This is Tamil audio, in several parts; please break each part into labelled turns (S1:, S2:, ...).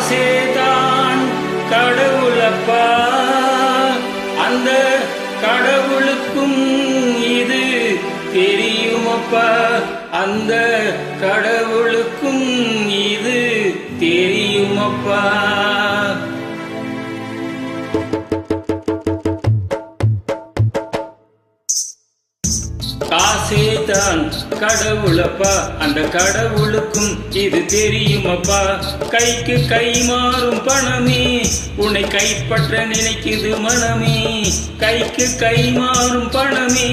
S1: காசேதான் கடவுளப்பா, அந்த கடவுளுக்கும் இது தெரியுமப்பா, அந்த கடவுளுக்கும் இது தெரியுமப்பா. காசேதான் கடவுளப்பா, அந்த கடவுளுக்கும் இது தெரியுமப்பா. கைக்கு கை மாறும் பணமே உன்னை கைப்பற்ற நினைக்குது மனமே, கைக்கு கை மாறும் பணமே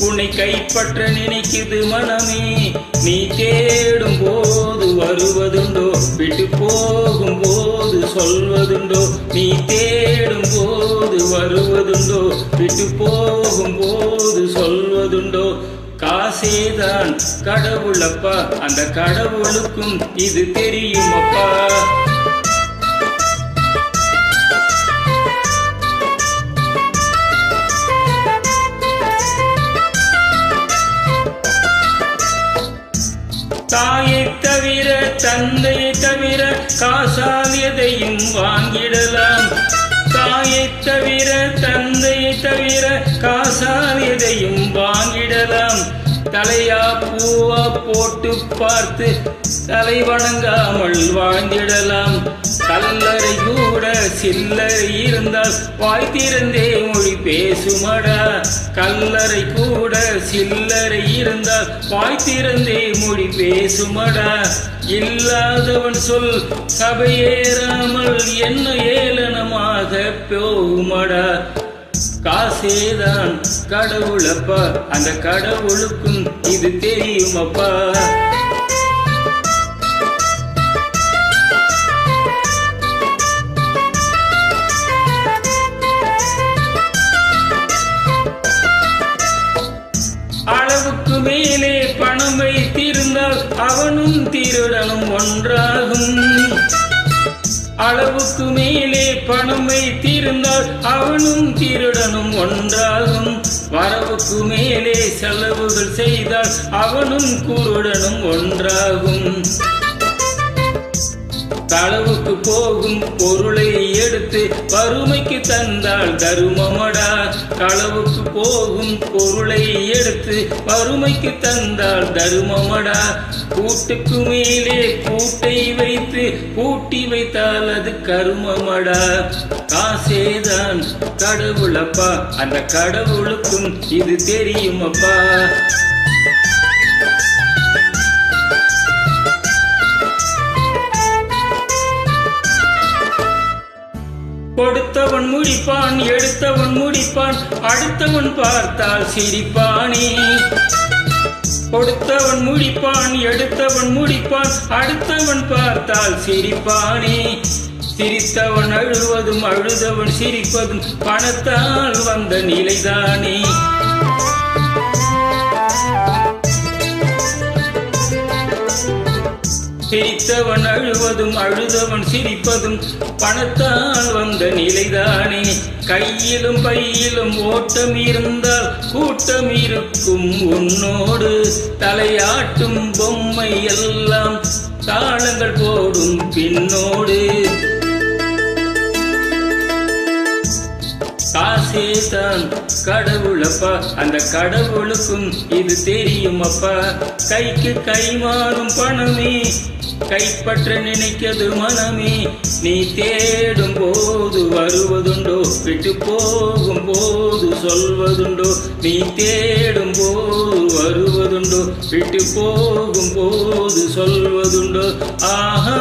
S1: உன்னை கைப்பற்ற நினைக்குது மனமே. நீ தேடும் போது வருவதுண்டோ, விட்டு போகும் போது சொல்வதுண்டோ, நீ தேடும் போது வருவதுண்டோ, விட்டு போகும் போது சொல்வதுண்டோ. காசேதான் கடவுளப்பா, அந்த கடவுளுக்கும் இது தெரியுமப்பா. தாயை தவிர தந்தையை தவிர காசால் எதையும் வாங்கிடலாம், தாயை தவிர தந்தையை தவிர காசால் எதையும் வாங்கிடலாம். தலையா பூவா போட்டு பார்த்து தலை வணங்காமல் வாழ்ந்திடலாம். கல்லறை கூட சில்லறை இருந்தால் வாய் திறந்தே மொழி பேசுமடா, கல்லறை கூட சில்லறை இருந்தால் வாய் திறந்தே மொழி பேசுமடா. இல்லாதவன் சொல் சபையேறாமல் என்ன ஏளனமாக போகுமடா. காசேதான் கடவுளப்பா, அந்த கடவுளுக்கும் இது தெரியுமப்பா. அளவுக்கு மேலே பணம் வைத்திருந்தால் அவனும் திருடனும் ஒன்றாகும், அளவுக்கு மேலே பணம் வைத்திருந்தால் அவனும் திருடனும் ஒன்றாகும். வரவுக்கு மேலே செலவுகள் செய்தால் அவனும் குருடனும் ஒன்றாகும். களவுக்கு போகும் பொருளை எடுத்து வறுமைக்கு தந்தால் தருமமடா, களவுக்கு போகும் பொருளை எடுத்து வறுமைக்கு தந்தால் தருமமடா. கூட்டுக்கு மேலே கூட்டை வைத்து கூட்டி வைத்தால் அது கருமமடா. காசேதான் கடவுளப்பா, அந்த கடவுளுக்கும் இது தெரியுமப்பா. கொடுத்தவன் முடிப்பான், எடுத்தவன் முடிப்பான், அடுத்தவன் பார்த்தால் சிரிப்பானே. கொடுத்தவன் முடிப்பான், எடுத்தவன் முடிப்பான், அடுத்தவன் பார்த்தால் சிரிப்பானே. சிரித்தவன் அழுவதும் அழுதவன் சிரிப்பதும் பணத்தால் வந்த நிலைதானே. சிரித்தவன் அழுவதும் அழுதவன் சிரிப்பதும் பணத்தால் வந்த நிலைதானே. கையிலும் பையிலும் ஓட்டம் இருந்தால் கூட்டம் இருக்கும் உன்னோடு, தலையாட்டும் பொம்மை எல்லாம் தாளங்கள் போடும் பின்னோடு. காசேதான் கடவுளப்பா, அந்த கடவுளுக்கும் இது தெரியுமப்பா. கைக்கு கை மாறும் பணமே கைப்பற்ற நினைக்கிறது மனமே, நீ தேடும் போது வருவதுண்டோ, விட்டு போகும் போது சொல்வதுண்டோ, நீ தேடும் போது வருவதுண்டோ, விட்டு போகும் போது சொல்வதுண்டோ. ஆஹா